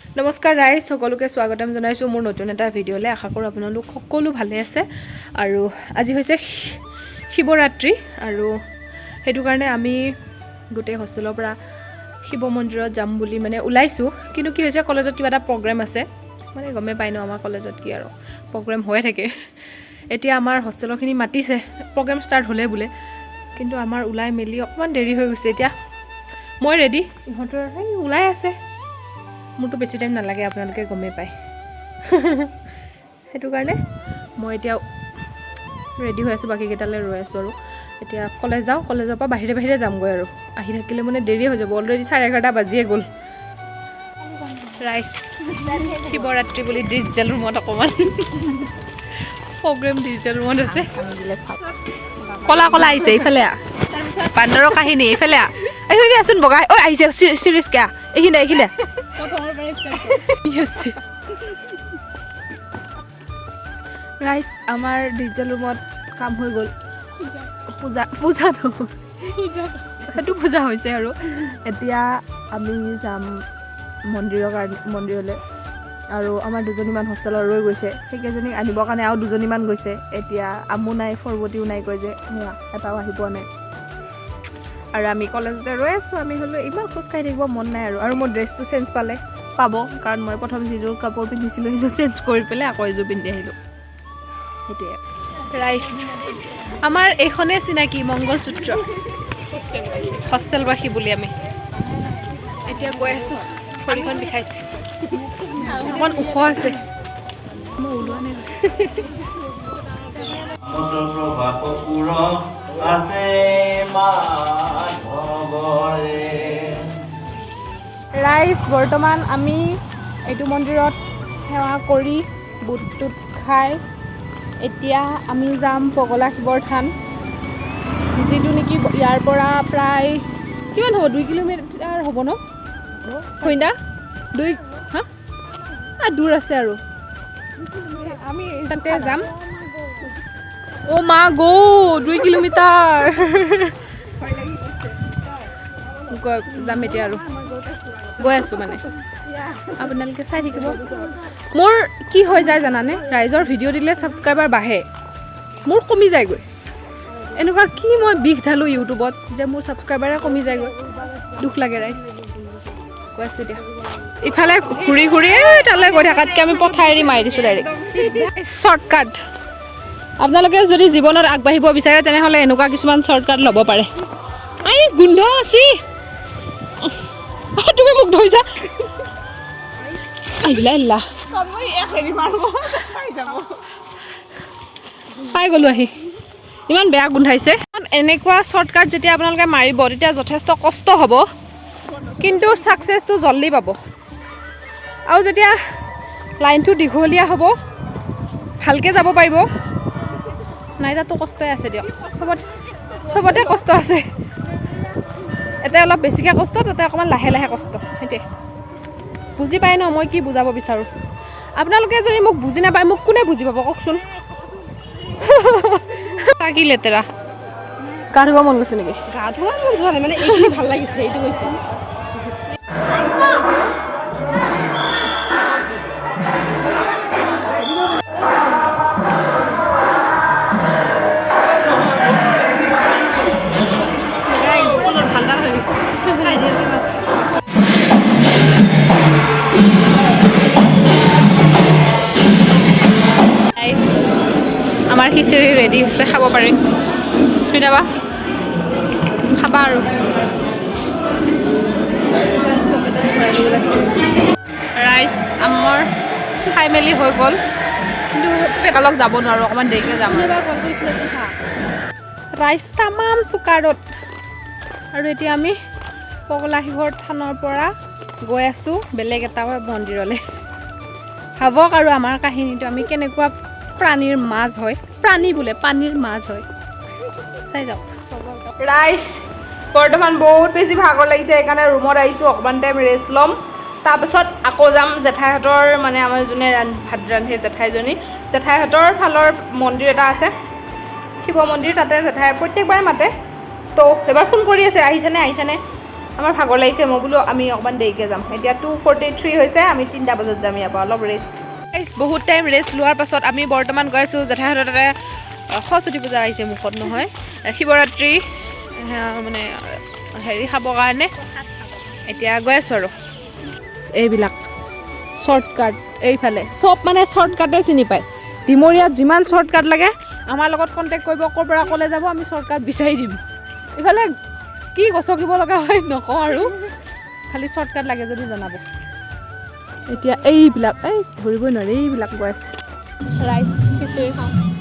নমস্কাৰ ৰাইজ, সকলোকে স্বাগতম জনাইছোঁ মোৰ নতুন এটা ভিডিঅ'লৈ। আশা কৰোঁ আপোনালোক সকলো ভালে আছে। আৰু আজি হৈছে শিৱৰাত্ৰি, আৰু সেইটো কাৰণে আমি গোটেই হোষ্টেলৰ পৰা শিৱ মন্দিৰত যাম বুলি মানে ওলাইছোঁ। কিন্তু কি হৈছে, কলেজত কিবা এটা প্ৰগ্ৰেম আছে, মানে গমেই পাই ন আমাৰ কলেজত কি আৰু প্ৰগ্ৰেম হৈয়ে থাকে। এতিয়া আমাৰ হোষ্টেলৰখিনি মাতিছে, প্ৰগ্ৰেম ষ্টাৰ্ট হ'লে বোলে, কিন্তু আমাৰ ওলাই মেলি অকণমান দেৰি হৈ গৈছে। এতিয়া মই ৰেডি, ইহঁতৰ ওলাই আছে। মোৰতো বেছি টাইম নালাগে, আপোনালোকে গমেই পায়। সেইটো কাৰণে মই এতিয়া ৰেডি হৈ আছোঁ, বাকীকেইটালৈ ৰৈ আছোঁ। আৰু এতিয়া কলেজ যাওঁ, কলেজৰ পৰা বাহিৰে বাহিৰে যামগৈ। আৰু আহি থাকিলে মানে দেৰি হৈ যাব, অলৰেডি 11:30 বাজিয়ে গ'ল। ৰাইজ, শিৱৰাত্ৰি বুলি ডিজিটেল ৰুমত অকণমান প্ৰগ্ৰেম ডিজিটেল ৰুমত আছে। কলা কলা আহিছে, এইফালে বান্দৰৰ কাহিনী, এইফালে এইখিনি আছোন বগাই। ঐ আহিছে চিৰিয়াছকৈ এইখিনি এইখিনি ৰাইজ, আমাৰ ডিজিটেল ৰুমত কাম হৈ গ'ল। সেইটো পূজা হৈছে। আৰু এতিয়া আমি যাম মন্দিৰলৈ। আৰু আমাৰ দুজনীমান হোষ্টেলত ৰৈ গৈছে, সেইকেইজনীক আনিবৰ কাৰণে আৰু দুজনীমান গৈছে। এতিয়া আমো নাই, ফৰবতীও নাই, কৈ যে সেয়া এটাও আহি পোৱা নাই। আৰু আমি কলেজতে ৰৈ আছোঁ। আমি হ'লেও ইমান খোজকাঢ়ি থাকিব মন নাই। আৰু মোৰ ড্ৰেছটো চেঞ্জ পাব, কাৰণ মই প্ৰথম যিযোৰ কাপোৰ পিন্ধিছিলোঁ সেইযোৰ চেঞ্জ কৰি পেলাই আকৌ এযোৰ পিন্ধি আহিলোঁ। সেইটোৱে ৰাইজ, আমাৰ এইখনেই চিনাকি মংগলসূত্ৰ হোষ্টেলবাসী বুলি আমি। এতিয়া গৈ আছোঁ, ভৰিখন বিষাইছে, অকণমান ওখ আছে, মই ওলোৱা নাই। ৰাইজ, বৰ্তমান আমি এইটো মন্দিৰত সেৱা কৰি বুট টুট খাই এতিয়া আমি যাম পগলা শিৱৰ থান, যিটো নেকি ইয়াৰ পৰা প্ৰায় কিমান হ'ব, 2 কিলোমিটাৰ হ'ব ন কইনা? 2 দূৰ আছে। আৰু আমি তাতে যাম। অ' মা গো, 2 কিলোমিটাৰ যাম এতিয়া। আৰু গৈ আছোঁ, মানে আপোনালোকে চাই থাকিব। মোৰ কি হৈ যায় জানানে, ৰাইজৰ ভিডিঅ' দিলে ছাবস্ক্ৰাইবাৰ বাঢ়ে, মোৰ কমি যায়গৈ। এনেকুৱা কি মই বিষ ঢালোঁ ইউটিউবত যে মোৰ ছাবস্ক্ৰাইবাৰে কমি যায়গৈ, দুখ লাগে ৰাইজ। গৈ আছোঁ এতিয়া, ইফালে ঘূৰি ঘূৰি তালৈ গৈ থকাতকৈ আমি পথাৰ এৰি মাৰি দিছোঁ ডাইৰেক্ট। শ্বৰ্টকাট, আপোনালোকে যদি জীৱনত আগবাঢ়িব বিচাৰে তেনেহ'লে এনেকুৱা কিছুমান শ্বৰ্টকাট ল'ব পাৰে। এই গোন্ধ আছি, তুমি মোক ধৰিছা, আহিলা পাই গ'লোঁ আহি। ইমান বেয়া গোন্ধাইছে। এনেকুৱা শ্বৰ্টকাট যেতিয়া আপোনালোকে মাৰিব তেতিয়া যথেষ্ট কষ্ট হ'ব, কিন্তু ছাকচেছটো জল্দি পাব। আৰু যেতিয়া লাইনটো দীঘলীয়া হ'ব, ভালকৈ যাব পাৰিব। নাই, তাতো কষ্টই আছে দিয়ক, চবতে কষ্ট আছে। এতে অলপ বেছিকৈ কষ্ট, তাতে অকণমান লাহে লাহে কষ্ট, সেইটোৱে। বুজি পায় ন মই কি বুজাব বিচাৰোঁ? আপোনালোকে যদি মোক বুজি নাপায়, মোক কোনে বুজি পাব কওকচোন? কি লেতেৰা, গা ধুব মন গৈছে নেকি? গা ধোৱা মন যোৱা নাই, মানে এইখিনি ভাল লাগিছে, এইটো কৈছোঁ। ঠাণ্ডা হৈ গৈছে। আমাৰ খিচিৰি ৰেডি হৈছে, খাব পাৰি। স্মিতা বা খাবা আৰু ৰাইচ আমাৰ খাই মেলি হৈ গ'ল, কিন্তু পেটালক যাব নোৱাৰোঁ, অকণমান দেৰিকৈ যাম। ৰাইচ তামাম চুকাৰত। আৰু এতিয়া আমি পগলা শিৱৰ থানৰ পৰা গৈ আছোঁ বেলেগ এটা মন্দিৰলৈ। ভাবক আৰু আমাৰ কাহিনীটো, আমি কেনেকুৱা প্ৰাণীৰ মাছ হয়, প্ৰাণী বোলে পানীৰ মাছ হয়। চাই যাওক ৰাইজ, বৰ্তমান বহুত বেছি ভাগৰ লাগিছে, সেইকাৰণে ৰুমত আহিছোঁ, অকণমান টাইম ৰেষ্ট ল'ম। তাৰপিছত আকৌ যাম জেঠাইহঁতৰ, মানে আমাৰ যোনে ভাত ৰান্ধে জেঠাইহঁতৰ ফালৰ মন্দিৰ এটা আছে, শিৱ মন্দিৰ। তাতে জেঠাই প্ৰত্যেকবাৰে মাতে, তো এবাৰ ফোন কৰি আছে, আহিছেনে। আমাৰ ভাগৰ লাগিছে মই বোলো আমি অকণমান দেৰিকৈ যাম এতিয়া 2:43 হৈছে আমি 3টা বজাত যাম ইয়াৰ পৰা অলপ ৰেষ্ট বহুত টাইম ৰেষ্ট লোৱাৰ পাছত আমি বৰ্তমান গৈ আছোঁ জেঠাইহঁতৰ তাতে সৰস্বতী পূজা আহিছে মুখত নহয় শিৱৰাত্ৰি মানে হেৰি খাবৰ কাৰণে এতিয়া গৈ আছোঁ আৰু এইবিলাক শ্বৰ্টকাট এইফালে চব মানে শ্বৰ্টকাটে চিনি পায় ডিমৰীয়াত যিমান শ্বৰ্টকাট লাগে আমাৰ লগত কণ্টেক্ট কৰিব ক'ৰ পৰা ক'লে যাব আমি শ্বৰ্টকাট বিচাৰি দিম ইফালে কি গছকিব লগা হয় নকওঁ আৰু খালি শ্বৰ্টকাট লাগে যদি জনাব এতিয়া এইবিলাক এই ধৰিবই নোৱাৰি এইবিলাক গৈ আছে ৰাইচ খিচিৰি খাওঁ